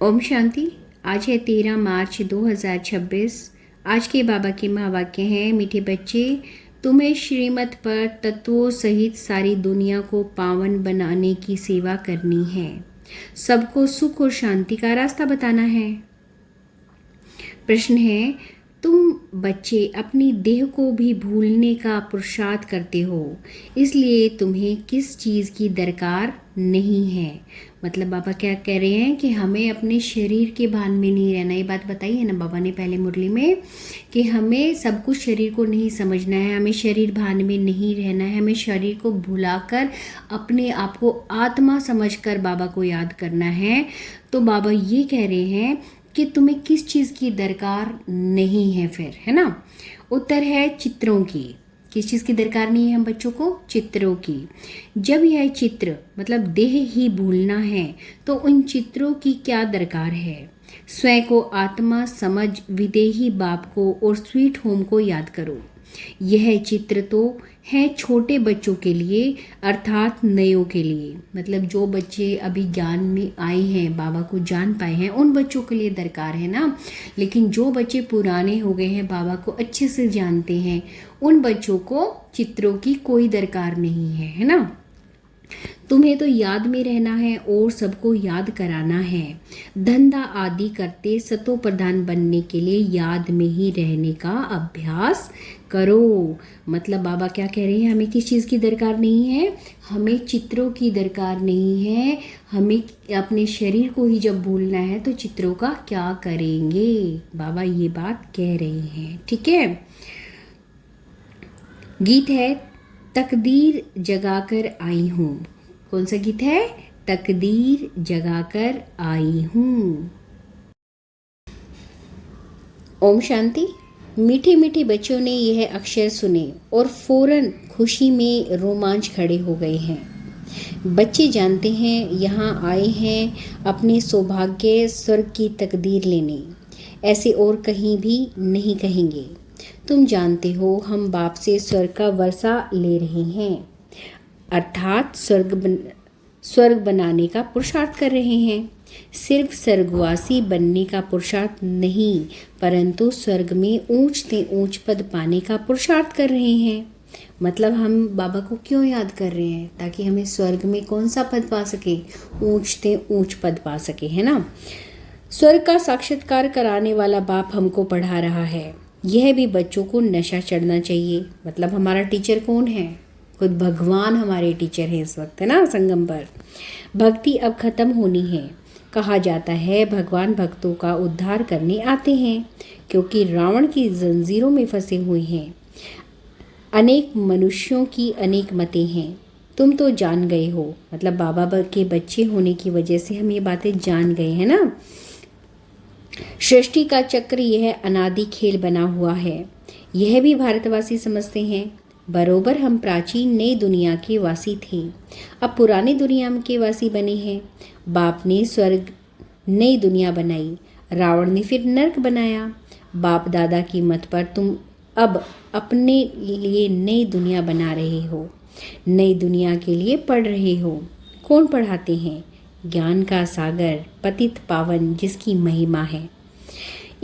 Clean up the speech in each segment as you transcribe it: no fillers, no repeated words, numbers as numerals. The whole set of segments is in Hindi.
ओम शांति। आज है 13 मार्च 2026। आज के बाबा के महावाक्य हैं, मीठे बच्चे, तुम्हें श्रीमत पर तत्वों सहित सारी दुनिया को पावन बनाने की सेवा करनी है। सबको सुख और शांति का रास्ता बताना है। प्रश्न है, तुम बच्चे अपनी देह को भी भूलने का पुरुषार्थ करते हो, इसलिए तुम्हें किस चीज़ की दरकार नहीं है। मतलब बाबा क्या कह रहे हैं कि हमें अपने शरीर के भान में नहीं रहना। ये बात बताई है ना बाबा ने पहले मुरली में कि हमें सब कुछ शरीर को नहीं समझना है, हमें शरीर भान में नहीं रहना है, हमें शरीर को भुलाकर अपने आप को आत्मा समझकर बाबा को याद करना है। तो बाबा ये कह रहे हैं कि तुम्हें किस चीज़ की दरकार नहीं है फिर, है ना। उत्तर है चित्रों की। किस चीज़ की दरकार नहीं है हम बच्चों को? चित्रों की। जब यह चित्र मतलब देह ही भूलना है तो उन चित्रों की क्या दरकार है। स्वयं को आत्मा समझ विदेही बाप को और स्वीट होम को याद करो। यह चित्र तो है छोटे बच्चों के लिए, अर्थात नयों के लिए। मतलब जो बच्चे अभी ज्ञान में आए हैं, बाबा को जान पाए हैं, उन बच्चों के लिए दरकार है ना। लेकिन जो बच्चे पुराने हो गए हैं, बाबा को अच्छे से जानते हैं, उन बच्चों को चित्रों की कोई दरकार नहीं है ना। तुम्हें तो याद में रहना है और सबको याद कराना है। धंधा आदि करते सतो प्रधान बनने के लिए याद में ही रहने का अभ्यास करो। मतलब बाबा क्या कह रहे हैं, हमें किस चीज़ की दरकार नहीं है? हमें चित्रों की दरकार नहीं है। हमें अपने शरीर को ही जब भूलना है तो चित्रों का क्या करेंगे। बाबा ये बात कह रहे हैं, ठीक है। गीत है तकदीर जगाकर आई हूँ। कौन सा गीत है? तकदीर जगाकर आई हूँ। ओम शांति। मीठे मीठे बच्चों ने यह अक्षर सुने और फौरन खुशी में रोमांच खड़े हो गए हैं। बच्चे जानते हैं यहाँ आए हैं अपने सौभाग्य स्वर्ग की तकदीर लेने, ऐसे और कहीं भी नहीं कहेंगे। तुम जानते हो हम बाप से स्वर्ग का वर्षा ले रहे हैं, अर्थात स्वर्ग बनाने का पुरुषार्थ कर रहे हैं। सिर्फ स्वर्गवासी बनने का पुरुषार्थ नहीं, परंतु स्वर्ग में ऊंच से ऊंच पद पाने का पुरुषार्थ कर रहे हैं। मतलब हम बाबा को क्यों याद कर रहे हैं? ताकि हमें स्वर्ग में कौन सा पद पा सके? ऊंच से ऊंच पद पा सके, है ना। स्वर्ग का साक्षात्कार कराने वाला बाप हमको पढ़ा रहा है। यह भी बच्चों को नशा चढ़ना चाहिए। मतलब हमारा टीचर कौन है? खुद भगवान हमारे टीचर हैं इस वक्त, है ना, संगम पर। भक्ति अब खत्म होनी है। कहा जाता है भगवान भक्तों का उद्धार करने आते हैं, क्योंकि रावण की जंजीरों में फंसे हुए हैं। अनेक मनुष्यों की अनेक मतें हैं। तुम तो जान गए हो। मतलब बाबा के बच्चे होने की वजह से हम ये बातें जान गए हैं ना। सृष्टि का चक्र यह अनादि खेल बना हुआ है, यह भी भारतवासी समझते हैं। बरोबर हम प्राचीन नई दुनिया के वासी थे, अब पुरानी दुनिया के वासी बने हैं। बाप ने स्वर्ग नई दुनिया बनाई, रावण ने फिर नर्क बनाया। बाप दादा की मत पर तुम अब अपने लिए नई दुनिया बना रहे हो, नई दुनिया के लिए पढ़ रहे हो। कौन पढ़ाते हैं? ज्ञान का सागर पतित पावन, जिसकी महिमा है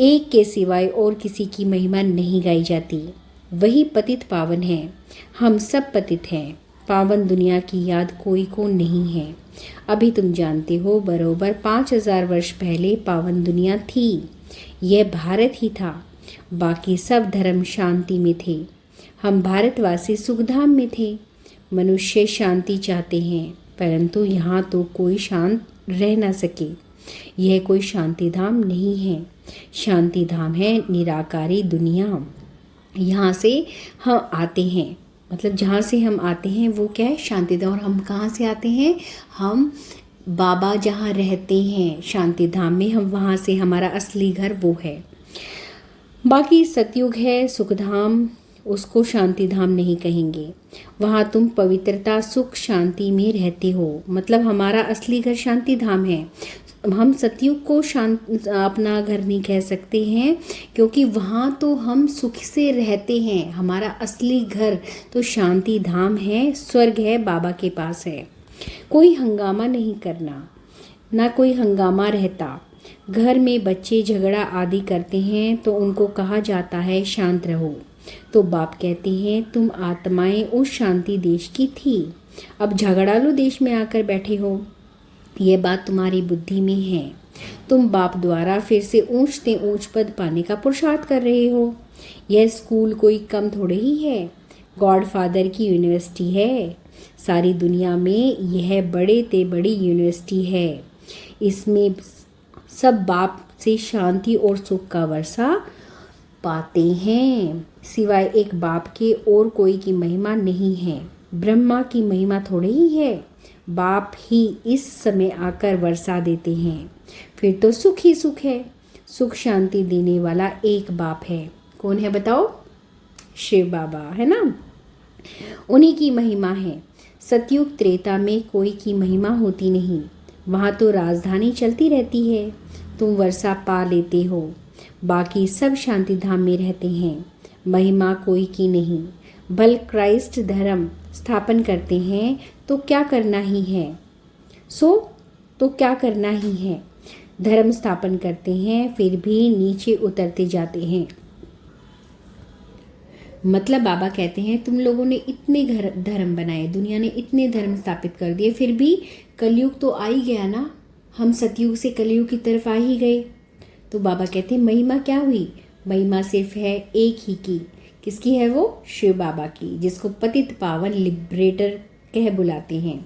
एक के सिवाय और किसी की महिमा नहीं गाई जाती, वही पतित पावन है। हम सब पतित हैं, पावन दुनिया की याद कोई को नहीं है। अभी तुम जानते हो बरोबर 5000 वर्ष पहले पावन दुनिया थी, यह भारत ही था। बाकी सब धर्म शांति में थे, हम भारतवासी सुखधाम में थे। मनुष्य शांति चाहते हैं, परंतु यहाँ तो कोई शांत रह ना सके। यह कोई शांति धाम नहीं है, शांति धाम है निराकारी दुनिया। यहाँ से हम आते हैं, मतलब जहाँ से हम आते हैं वो क्या है? शांति धाम। और हम कहाँ से आते हैं? हम बाबा जहाँ रहते हैं शांति धाम में, हम वहाँ से हमारा असली घर वो है। बाकी सतयुग है सुखधाम, उसको शांति धाम नहीं कहेंगे। वहाँ तुम पवित्रता सुख शांति में रहते हो। मतलब हमारा असली घर शांति धाम है। हम सतयुग को अपना घर नहीं कह सकते हैं, क्योंकि वहाँ तो हम सुख से रहते हैं। हमारा असली घर तो शांति धाम है, स्वर्ग है, बाबा के पास है। कोई हंगामा नहीं करना, ना कोई हंगामा रहता। घर में बच्चे झगड़ा आदि करते हैं तो उनको कहा जाता है शांत रहो, तो बाप कहते हैं तुम आत्माएं उस शांति देश की थी, अब झगड़ालू देश में आकर बैठे हो। यह बात तुम्हारी बुद्धि में है। तुम बाप द्वारा फिर से ऊंच से ऊंच पद पाने का पुरुषार्थ कर रहे हो। यह स्कूल कोई कम थोड़े ही है, गॉडफादर की यूनिवर्सिटी है। सारी दुनिया में यह बड़े ते बड़ी यूनिवर्सिटी है। इसमें सब बाप से शांति और सुख का वर्षा पाते हैं। सिवाय एक बाप के और कोई की महिमा नहीं है। ब्रह्मा की महिमा थोड़ी ही है, बाप ही इस समय आकर वर्षा देते हैं। फिर तो सुख ही सुख है। सुख शांति देने वाला एक बाप है। कौन है बताओ? शिव बाबा, है ना। उन्हीं की महिमा है। सतयुग त्रेता में कोई की महिमा होती नहीं, वहाँ तो राजधानी चलती रहती है। तुम वर्षा पा लेते हो, बाकी सब शांति धाम में रहते हैं। महिमा कोई की नहीं। भल क्राइस्ट धर्म स्थापन करते हैं तो क्या करना ही है, तो क्या करना ही है। धर्म स्थापन करते हैं फिर भी नीचे उतरते जाते हैं। मतलब बाबा कहते हैं तुम लोगों ने इतने धर्म बनाए, दुनिया ने इतने धर्म स्थापित कर दिए, फिर भी कलयुग तो आ ही गया ना। हम सतयुग से कलयुग की तरफ आ ही गए। तो बाबा कहते हैं महिमा क्या हुई? महिमा सिर्फ है एक ही की। किसकी है वो? शिव बाबा की, जिसको पतित पावन लिबरेटर कह बुलाते हैं।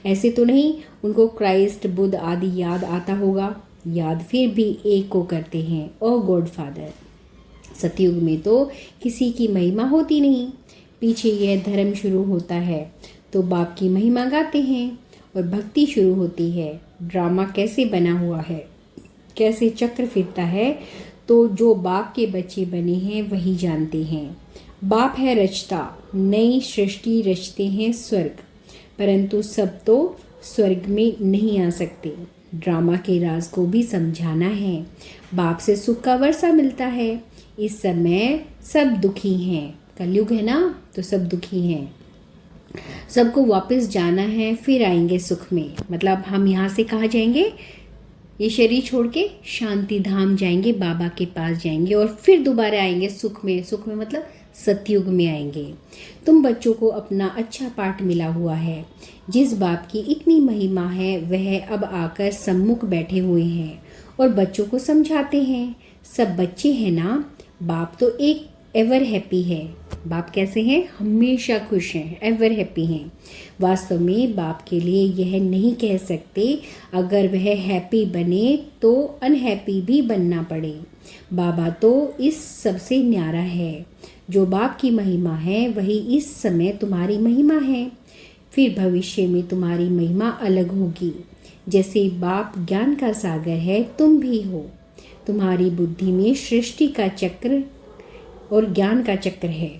ऐसे तो नहीं उनको क्राइस्ट बुद्ध आदि याद आता होगा, याद फिर भी एक को करते हैं, ओ गॉड फादर। सतयुग में तो किसी की महिमा होती नहीं। पीछे यह धर्म शुरू होता है तो बाप की महिमा गाते हैं और भक्ति शुरू होती है। ड्रामा कैसे बना हुआ है, कैसे चक्र फिरता है, तो जो बाप के बच्चे बने हैं वही जानते हैं। बाप है रचता, नई सृष्टि रचते हैं स्वर्ग, परंतु सब तो स्वर्ग में नहीं आ सकते। ड्रामा के राज को भी समझाना है। बाप से सुख का वर्षा मिलता है। इस समय सब दुखी हैं, कलयुग है ना, तो सब दुखी हैं। सबको वापस जाना है, फिर आएंगे सुख में। मतलब हम यहाँ से कहाँ जाएंगे? ये शरीर छोड़ के शांति धाम जाएंगे, बाबा के पास जाएंगे और फिर दोबारा आएंगे सुख में। सुख में मतलब सतयुग में आएंगे। तुम बच्चों को अपना अच्छा पाठ मिला हुआ है। जिस बाप की इतनी महिमा है वह अब आकर सम्मुख बैठे हुए हैं और बच्चों को समझाते हैं। सब बच्चे हैं ना। बाप तो एक एवर हैप्पी है। बाप कैसे हैं? हमेशा खुश हैं, एवर हैप्पी हैं। वास्तव में बाप के लिए यह नहीं कह सकते, अगर वह हैप्पी बने तो अनहैप्पी भी बनना पड़े। बाबा तो इस सबसे न्यारा है। जो बाप की महिमा है वही इस समय तुम्हारी महिमा है। फिर भविष्य में तुम्हारी महिमा अलग होगी। जैसे बाप ज्ञान का सागर है, तुम भी हो। तुम्हारी बुद्धि में सृष्टि का चक्र और ज्ञान का चक्र है।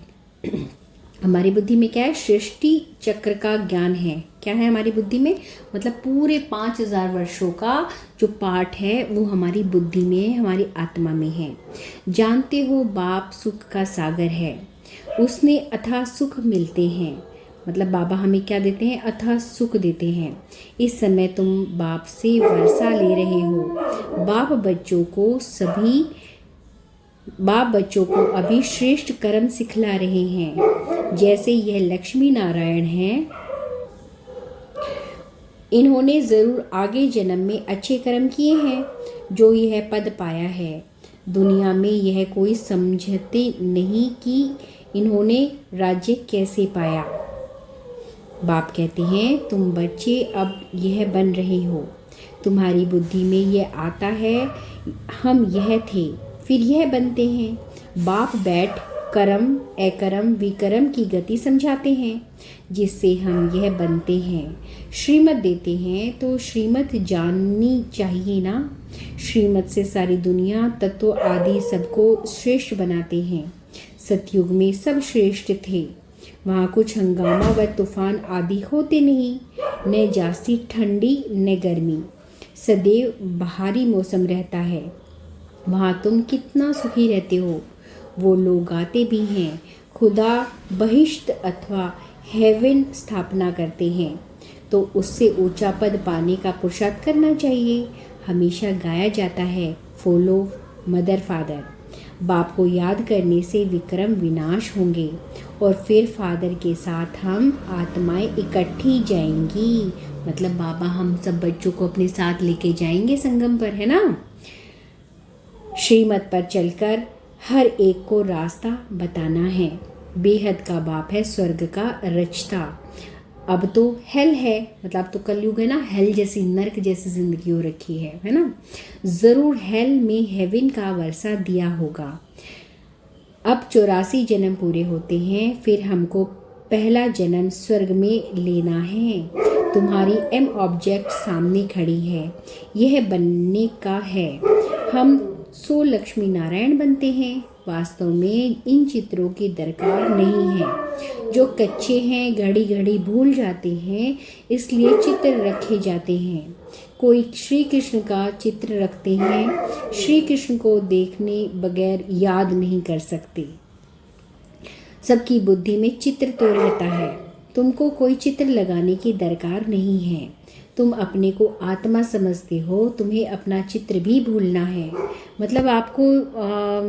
हमारी बुद्धि में क्या है? सृष्टि चक्र का ज्ञान है। क्या है हमारी बुद्धि में? मतलब पूरे 5000 वर्षों का जो पाठ है वो हमारी बुद्धि में, हमारी आत्मा में है। जानते हो बाप सुख का सागर है, उसमें अथाह सुख मिलते हैं। मतलब बाबा हमें क्या देते हैं? अथाह सुख देते हैं। इस समय तुम बाप से वर्षा ले रहे हो। बाप बच्चों को अभी श्रेष्ठ कर्म सिखला रहे हैं। जैसे यह लक्ष्मी नारायण हैं, इन्होंने ज़रूर आगे जन्म में अच्छे कर्म किए हैं जो यह पद पाया है। दुनिया में यह कोई समझते नहीं कि इन्होंने राज्य कैसे पाया। बाप कहते हैं तुम बच्चे अब यह बन रहे हो। तुम्हारी बुद्धि में यह आता है हम यह थे, फिर यह बनते हैं। बाप बैठ कर्म अकर्म विकर्म की गति समझाते हैं, जिससे हम यह बनते हैं। श्रीमत देते हैं तो श्रीमत जाननी चाहिए ना। श्रीमत से सारी दुनिया तत्व आदि सबको श्रेष्ठ बनाते हैं। सतयुग में सब श्रेष्ठ थे। वहाँ कुछ हंगामा व तूफान आदि होते नहीं, न जास्ती ठंडी न गर्मी, सदैव बाहरी मौसम रहता है। वहाँ तुम कितना सुखी रहते हो। वो लोग आते भी हैं, खुदा बहिश्त अथवा हेवन स्थापना करते हैं। तो उससे ऊंचा पद पाने का पुरुषार्थ करना चाहिए। हमेशा गाया जाता है, फॉलो मदर फादर। बाप को याद करने से विक्रम विनाश होंगे और फिर फादर के साथ हम आत्माएं इकट्ठी जाएंगी। मतलब बाबा हम सब बच्चों को अपने साथ लेके जाएंगे संगम पर, है ना। श्रीमत पर चलकर हर एक को रास्ता बताना है। बेहद का बाप है स्वर्ग का रचता। अब तो हेल है, मतलब अब तो कलयुग है ना, हेल जैसी नर्क जैसी जिंदगी हो रखी है ना। ज़रूर हेल में हेवन का वर्षा दिया होगा। अब 84 जन्म पूरे होते हैं, फिर हमको पहला जन्म स्वर्ग में लेना है। तुम्हारी एम ऑब्जेक्ट सामने खड़ी है, यह बनने का है। हम सो लक्ष्मी नारायण बनते हैं। वास्तव में इन चित्रों की दरकार नहीं है। जो कच्चे हैं घड़ी घड़ी भूल जाते हैं, इसलिए चित्र रखे जाते हैं। कोई श्री कृष्ण का चित्र रखते हैं, श्री कृष्ण को देखने बगैर याद नहीं कर सकते। सबकी बुद्धि में चित्र तो रहता है। तुमको कोई चित्र लगाने की दरकार नहीं है। तुम अपने को आत्मा समझते हो, तुम्हें अपना चित्र भी भूलना है। मतलब आपको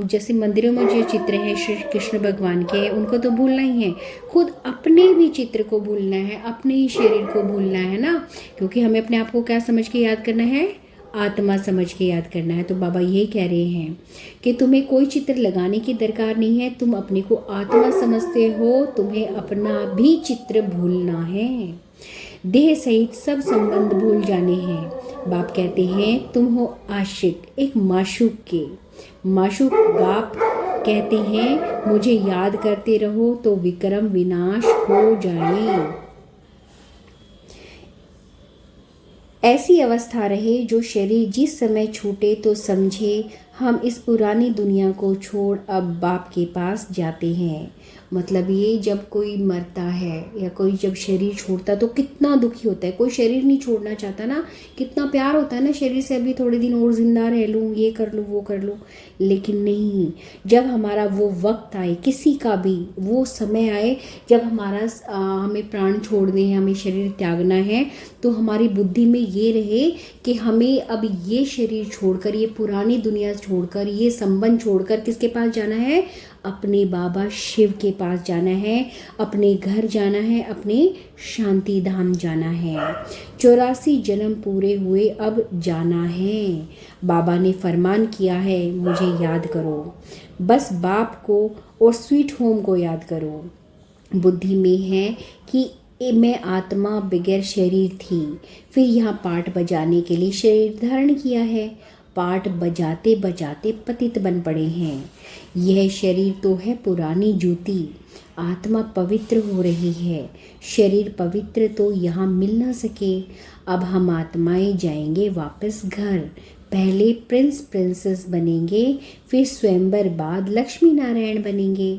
जैसे मंदिरों में जो चित्र हैं श्री कृष्ण भगवान के, उनको तो भूलना ही है। खुद अपने भी चित्र को भूलना है, अपने ही शरीर को भूलना है ना, क्योंकि हमें अपने आप को क्या समझ के याद करना है, आत्मा समझ के याद करना है। तो बाबा यही कह रहे हैं कि तुम्हें कोई चित्र लगाने की दरकार नहीं है। तुम अपने को आत्मा समझते हो, तुम्हें अपना भी चित्र भूलना है। देह सहित सब संबंध भूल जाने हैं। बाप कहते हैं तुम हो आशिक एक माशूक के। माशूक बाप कहते हैं मुझे याद करते रहो तो विक्रम विनाश हो जाए। ऐसी अवस्था रहे जो शरीर जिस समय छूटे तो समझे हम इस पुरानी दुनिया को छोड़ अब बाप के पास जाते हैं। मतलब ये जब कोई मरता है या कोई जब शरीर छोड़ता तो कितना दुखी होता है। कोई शरीर नहीं छोड़ना चाहता ना, कितना प्यार होता है ना शरीर से, अभी थोड़े दिन और ज़िंदा रह लूँ, ये कर लूँ वो कर लूँ। लेकिन नहीं, जब हमारा वो वक्त आए, किसी का भी वो समय आए जब हमें प्राण छोड़ दें, हमें शरीर त्यागना है, तो हमारी बुद्धि में ये रहे कि हमें अब ये शरीर छोड़कर, ये पुरानी दुनिया छोड़कर, ये संबंध छोड़कर किसके पास जाना है, अपने बाबा शिव के पास जाना है, अपने घर जाना है, अपने शांति धाम जाना है। 84 जन्म पूरे हुए, अब जाना है। बाबा ने फरमान किया है मुझे याद करो, बस बाप को और स्वीट होम को याद करो। बुद्धि में है कि मैं आत्मा बगैर शरीर थी, फिर यहाँ पाठ बजाने के लिए शरीर धारण किया है। पाठ बजाते बजाते पतित बन पड़े हैं। यह शरीर तो है पुरानी जूती। आत्मा पवित्र हो रही है, शरीर पवित्र तो यहाँ मिल ना सके। अब हम आत्माएं जाएंगे वापस घर। पहले प्रिंस प्रिंसेस बनेंगे, फिर स्वयंवर बाद लक्ष्मी नारायण बनेंगे।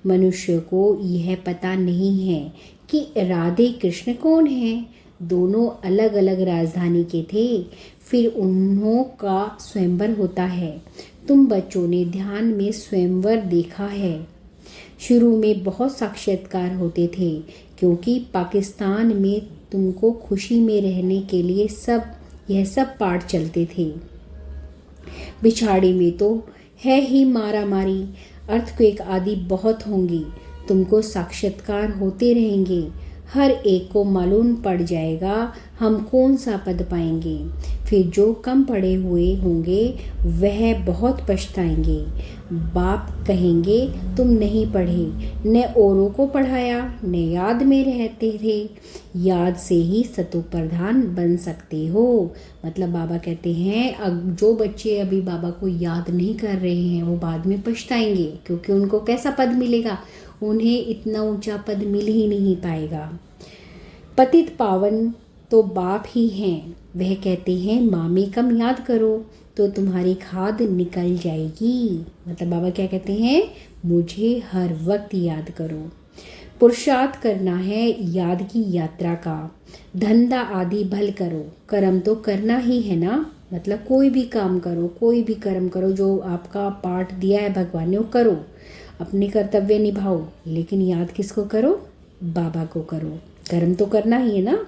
मनुष्य को यह पता नहीं है कि राधे कृष्ण कौन है। दोनों अलग अलग राजधानी के थे, फिर उन्हों का स्वयंवर होता है। तुम बच्चों ने ध्यान में स्वयंवर देखा है। शुरू में बहुत साक्षात्कार होते थे, क्योंकि पाकिस्तान में तुमको खुशी में रहने के लिए यह सब पाठ चलते थे। बिछाड़ी में तो है ही मारा मारी, अर्थक्वेक आदि बहुत होंगी। तुमको साक्षात्कार होते रहेंगे, हर एक को मालूम पड़ जाएगा हम कौन सा पद पाएंगे। फिर जो कम पढ़े हुए होंगे वह बहुत पछताएंगे। बाप कहेंगे तुम नहीं पढ़े, न औरों को पढ़ाया, न याद में रहते थे। याद से ही सतो प्रधान बन सकते हो। मतलब बाबा कहते हैं अब जो बच्चे अभी बाबा को याद नहीं कर रहे हैं वो बाद में पछताएंगे, क्योंकि उनको कैसा पद मिलेगा, उन्हें इतना ऊंचा पद मिल ही नहीं पाएगा। पतित पावन तो बाप ही हैं। वह कहते हैं मामी कम याद करो तो तुम्हारी खाद निकल जाएगी। मतलब बाबा क्या कहते हैं, मुझे हर वक्त याद करो। पुरुषार्थ करना है याद की यात्रा का। धंधा आदि भल करो, कर्म तो करना ही है ना। मतलब कोई भी काम करो, कोई भी कर्म करो, जो आपका पाठ दिया है भगवान ने वो करो, अपने कर्तव्य निभाओ, लेकिन याद किसको करो, बाबा को करो। कर्म तो करना ही है ना,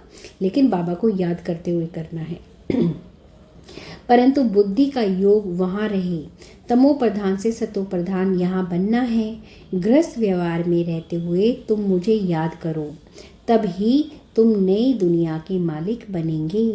लेकिन बाबा को याद करते हुए करना है। परंतु बुद्धि का योग वहाँ रहे। तमो प्रधान से सतो प्रधान यहाँ बनना है। गृहस्थ व्यवहार में रहते हुए तुम मुझे याद करो, तब ही तुम नई दुनिया के मालिक बनेंगे।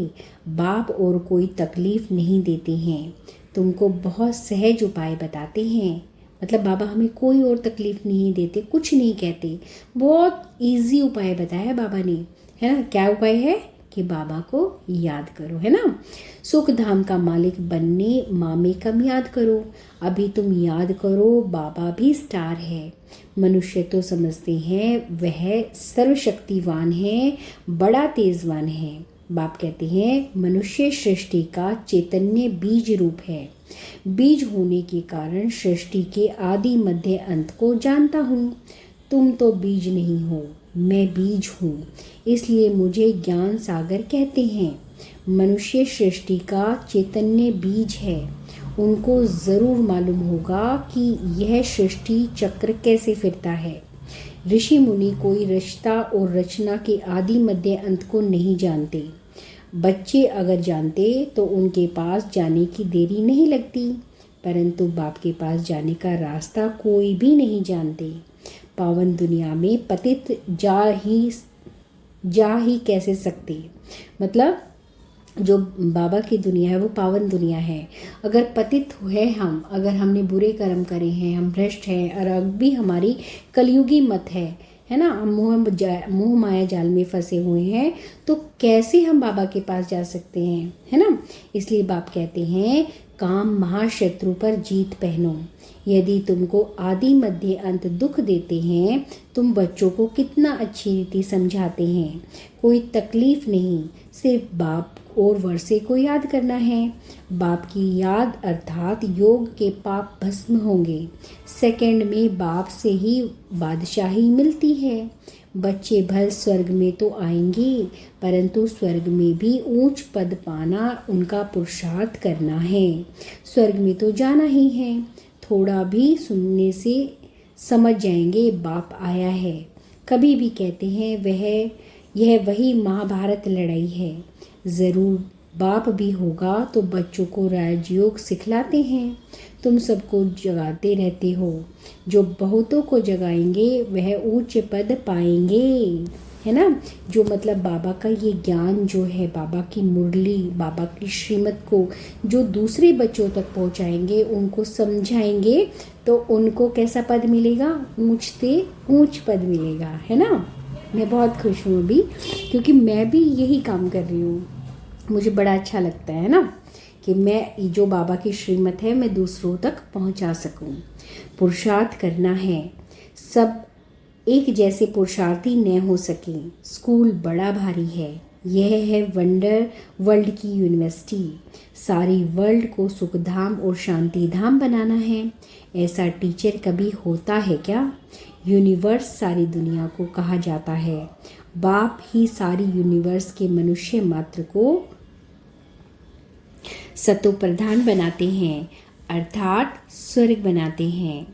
बाप और कोई तकलीफ नहीं देते हैं, तुमको बहुत सहज उपाय बताते हैं। मतलब बाबा हमें कोई और तकलीफ नहीं देते, कुछ नहीं कहते, बहुत इजी उपाय बताया बाबा ने, है ना। क्या उपाय है कि बाबा को याद करो, है ना। सुख धाम का मालिक बनने मामे कम याद करो। अभी तुम याद करो, बाबा भी स्टार है। मनुष्य तो समझते हैं वह सर्वशक्तिवान है, बड़ा तेजवान है। बाप कहते हैं मनुष्य सृष्टि का चैतन्य बीज रूप है। बीज होने के कारण सृष्टि के आदि मध्य अंत को जानता हूँ। तुम तो बीज नहीं हो, मैं बीज हूँ, इसलिए मुझे ज्ञान सागर कहते हैं। मनुष्य सृष्टि का चैतन्य बीज है। उनको ज़रूर मालूम होगा कि यह सृष्टि चक्र कैसे फिरता है। ऋषि मुनि कोई रचता और रचना के आदि मध्य अंत को नहीं जानते। बच्चे अगर जानते तो उनके पास जाने की देरी नहीं लगती, परंतु बाप के पास जाने का रास्ता कोई भी नहीं जानते। पावन दुनिया में पतित जा ही कैसे सकते। मतलब जो बाबा की दुनिया है वो पावन दुनिया है। अगर पतित है हम, अगर हमने बुरे कर्म करे हैं, हम भ्रष्ट हैं और अब भी हमारी कलयुगी मत है ना, हम मोह माया जाल में फंसे हुए हैं, तो कैसे हम बाबा के पास जा सकते हैं, है ना। इसलिए बाप कहते हैं काम महाशत्रु पर जीत पहनो। यदि तुमको आदि मध्य अंत दुख देते हैं, तुम बच्चों को कितना अच्छी रीति समझाते हैं। कोई तकलीफ नहीं, सिर्फ बाप और वर्षे को याद करना है। बाप की याद अर्थात योग के पाप भस्म होंगे। सेकंड में बाप से ही बादशाही मिलती है। बच्चे भल स्वर्ग में तो आएंगे, परंतु स्वर्ग में भी ऊंच पद पाना उनका पुरुषार्थ करना है। स्वर्ग में तो जाना ही है, थोड़ा भी सुनने से समझ जाएंगे बाप आया है। कभी भी कहते हैं यह वही महाभारत लड़ाई है। ज़रूर बाप भी होगा तो बच्चों को राजयोग सिखलाते हैं। तुम सबको जगाते रहते हो, जो बहुतों को जगाएंगे वह उच्च पद पाएंगे, है ना। जो मतलब बाबा का ये ज्ञान जो है, बाबा की मुरली, बाबा की श्रीमत को जो दूसरे बच्चों तक पहुंचाएंगे, उनको समझाएंगे, तो उनको कैसा पद मिलेगा, ऊंच से ऊंच पद मिलेगा, है ना। मैं बहुत खुश हूँ अभी, क्योंकि मैं भी यही काम कर रही हूँ। मुझे बड़ा अच्छा लगता है ना कि मैं जो बाबा की श्रीमत है मैं दूसरों तक पहुँचा सकूँ। पुरुषार्थ करना है, सब एक जैसे पुरुषार्थी न हो सके। स्कूल बड़ा भारी है। यह है वंडर वर्ल्ड की यूनिवर्सिटी। सारी वर्ल्ड को सुखधाम और शांति धाम बनाना है। ऐसा टीचर कभी होता है क्या। यूनिवर्स सारी दुनिया को कहा जाता है। बाप ही सारी यूनिवर्स के मनुष्य मात्र को सतो प्रधान बनाते हैं, अर्थात स्वर्ग बनाते हैं।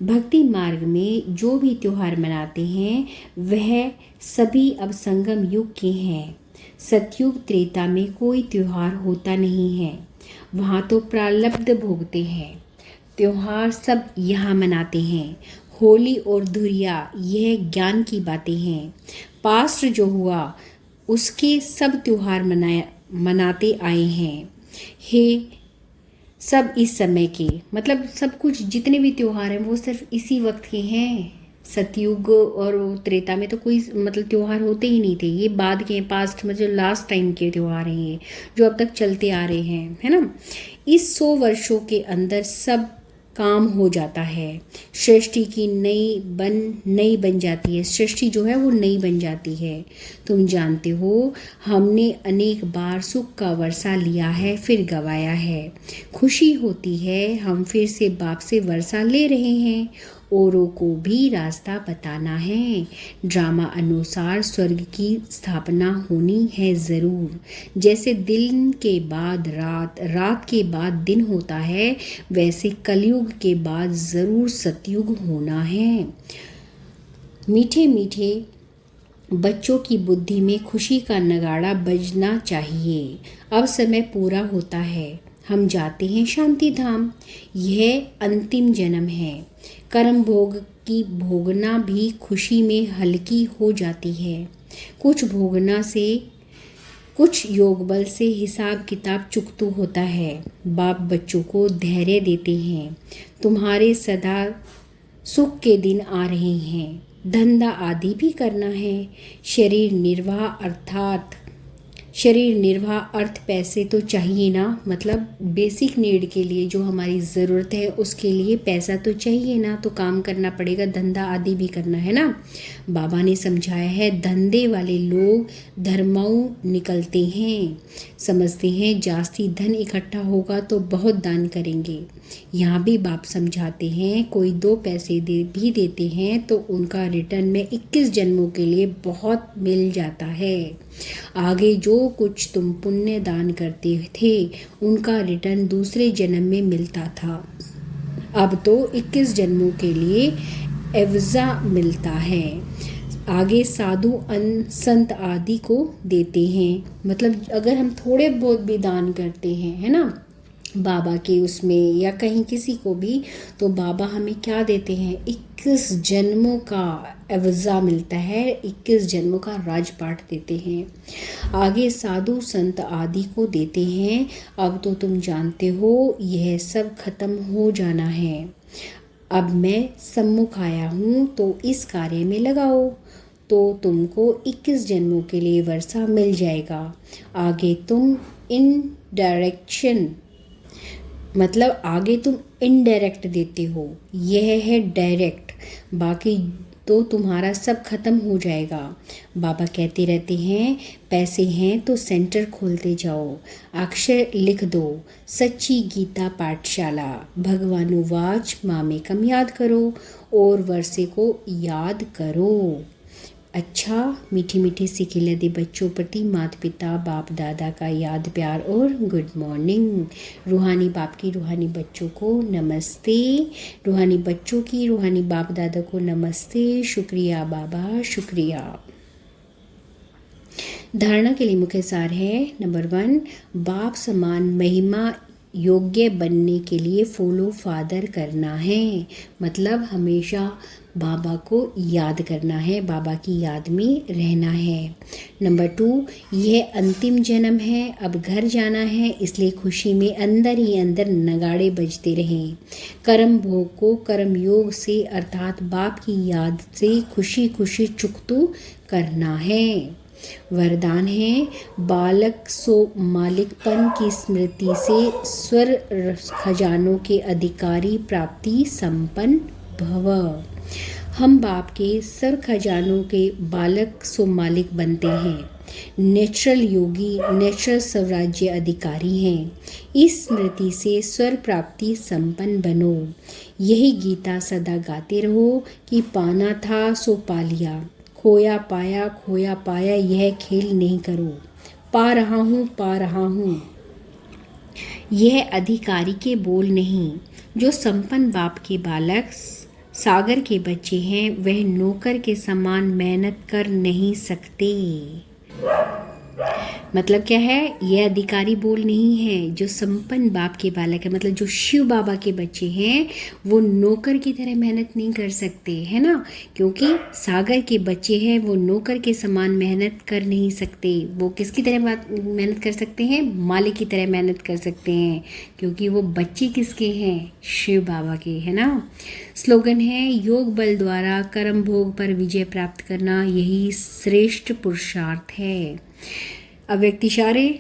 भक्ति मार्ग में जो भी त्योहार मनाते हैं वह सभी अब संगम युग के हैं। सतयुग त्रेता में कोई त्योहार होता नहीं है, वहाँ तो प्रारब्ध भोगते हैं। त्योहार सब यहाँ मनाते हैं। होली और धुरिया यह ज्ञान की बातें हैं। पास्ट जो हुआ उसके सब त्योहार मनाते आए हैं। हे सब इस समय के, मतलब सब कुछ जितने भी त्योहार हैं वो सिर्फ इसी वक्त के हैं। सतयुग और त्रेता में तो कोई मतलब त्योहार होते ही नहीं थे। ये बाद के पास्ट में जो लास्ट टाइम के त्योहार हैं, ये जो अब तक चलते आ रहे हैं, है ना। इस 100 वर्षों के अंदर सब काम हो जाता है। सृष्टि की नई बन जाती है। सृष्टि जो है वो नई बन जाती है। तुम जानते हो हमने अनेक बार सुख का वर्षा लिया है फिर गवाया है। खुशी होती है हम फिर से बाप से वर्षा ले रहे हैं। औरों को भी रास्ता बताना है। ड्रामा अनुसार स्वर्ग की स्थापना होनी है ज़रूर। जैसे दिन के बाद रात, रात के बाद दिन होता है, वैसे कलयुग के बाद ज़रूर सतयुग होना है। मीठे मीठे बच्चों की बुद्धि में खुशी का नगाड़ा बजना चाहिए। अब समय पूरा होता है, हम जाते हैं शांति धाम। यह अंतिम जन्म है। कर्म भोग की भोगना भी खुशी में हल्की हो जाती है। कुछ भोगना से, कुछ योग बल से हिसाब किताब चुकतू होता है। बाप बच्चों को धैर्य देते हैं। तुम्हारे सदा सुख के दिन आ रहे हैं। धंधा आदि भी करना है। शरीर निर्वाह अर्थ पैसे तो चाहिए ना, मतलब बेसिक नीड के लिए जो हमारी ज़रूरत है उसके लिए पैसा तो चाहिए ना, तो काम करना पड़ेगा, धंधा आदि भी करना है ना। बाबा ने समझाया है, धंधे वाले लोग धर्माऊ निकलते हैं, समझते हैं जास्ती धन इकट्ठा होगा तो बहुत दान करेंगे। यहाँ भी बाप समझाते हैं, कोई 2 पैसे भी देते हैं तो उनका रिटर्न में 21 जन्मों के लिए बहुत मिल जाता है। आगे जो कुछ तुम पुण्य दान करते थे उनका रिटर्न दूसरे जन्म में मिलता था। अब तो 21 जन्मों के लिए एवजा मिलता है। आगे साधु अन्न संत आदि को देते हैं। मतलब अगर हम थोड़े बहुत भी दान करते हैं, है ना, बाबा के उसमें या कहीं किसी को भी, तो बाबा हमें क्या देते हैं, 21 जन्मों का एवजा मिलता है, 21 जन्मों का राजपाट देते हैं। आगे साधु संत आदि को देते हैं। अब तो तुम जानते हो यह सब खत्म हो जाना है। अब मैं सम्मुख आया हूँ तो इस कार्य में लगाओ, तो तुमको 21 जन्मों के लिए वर्षा मिल जाएगा। आगे तुम इनडायरेक्शन, मतलब आगे तुम इनडायरेक्ट देते हो, यह है डायरेक्ट। बाकी तो तुम्हारा सब खत्म हो जाएगा। बाबा कहते रहते हैं, पैसे हैं तो सेंटर खोलते जाओ, अक्षर लिख दो, सच्ची गीता पाठशाला, भगवानुवाच मामेकम याद करो और वर्षे को याद करो। अच्छा, मीठी मीठी सी खिले दे बच्चों प्रति माता पिता बाप दादा का याद प्यार और गुड मॉर्निंग। रूहानी बाप की रूहानी बच्चों को नमस्ते, रूहानी बच्चों की रूहानी बाप दादा को नमस्ते। शुक्रिया बाबा, शुक्रिया। धारणा के लिए मुख्य सार है, नंबर 1, बाप समान महिमा योग्य बनने के लिए फॉलो फादर करना है। मतलब हमेशा बाबा को याद करना है, बाबा की याद में रहना है। नंबर 2, यह अंतिम जन्म है, अब घर जाना है, इसलिए खुशी में अंदर ही अंदर नगाड़े बजते रहें। कर्म भोग को कर्म योग से अर्थात बाप की याद से खुशी खुशी चुकतू करना है। वरदान है, बालक सो मालिकपन की स्मृति से स्वर खजानों के अधिकारी प्राप्ति संपन्न भव। हम बाप के सर खजानों के बालक सो मालिक बनते हैं, नेचुरल योगी, नेचुरल स्वराज्य अधिकारी हैं। इस स्मृति से स्वर प्राप्ति संपन्न बनो। यही गीता सदा गाते रहो कि पाना था सो पा लिया, खोया पाया यह खेल नहीं करो, पा रहा हूँ। यह अधिकारी के बोल नहीं। जो संपन्न बाप के बालक सागर के बच्चे हैं वह नौकर के समान मेहनत कर नहीं सकते। मतलब क्या है, यह अधिकारी बोल नहीं है। जो संपन्न बाप के बालक है, मतलब जो शिव बाबा के बच्चे हैं, वो नौकर की तरह मेहनत नहीं कर सकते, है ना, क्योंकि सागर के बच्चे हैं, वो नौकर के समान मेहनत कर नहीं सकते। वो किसकी तरह मेहनत कर सकते हैं, मालिक की तरह मेहनत कर सकते हैं, क्योंकि वो बच्चे किसके हैं, शिव बाबा के, है ना। स्लोगन है, योग बल द्वारा कर्म भोग पर विजय प्राप्त करना यही श्रेष्ठ पुरुषार्थ है। अव्यक्त इशारे,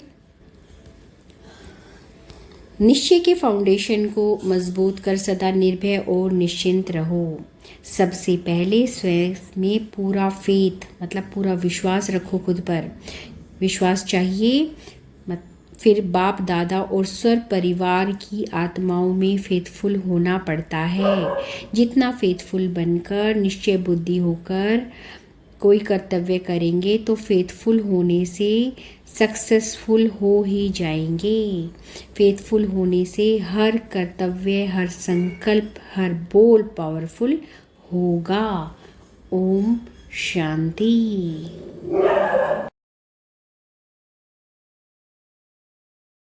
निश्चय के फाउंडेशन को मजबूत कर सदा निर्भय और निश्चिंत रहो। सबसे पहले स्वयं में पूरा फेथ, मतलब पूरा विश्वास रखो, खुद पर विश्वास चाहिए। फिर बाप दादा और स्वर परिवार की आत्माओं में फेथफुल होना पड़ता है। जितना फेथफुल बनकर निश्चय बुद्धि होकर कोई कर्तव्य करेंगे तो फेथफुल होने से सक्सेसफुल हो ही जाएंगे। फेथफुल होने से हर कर्तव्य, हर संकल्प, हर बोल पावरफुल होगा। ओम शांति।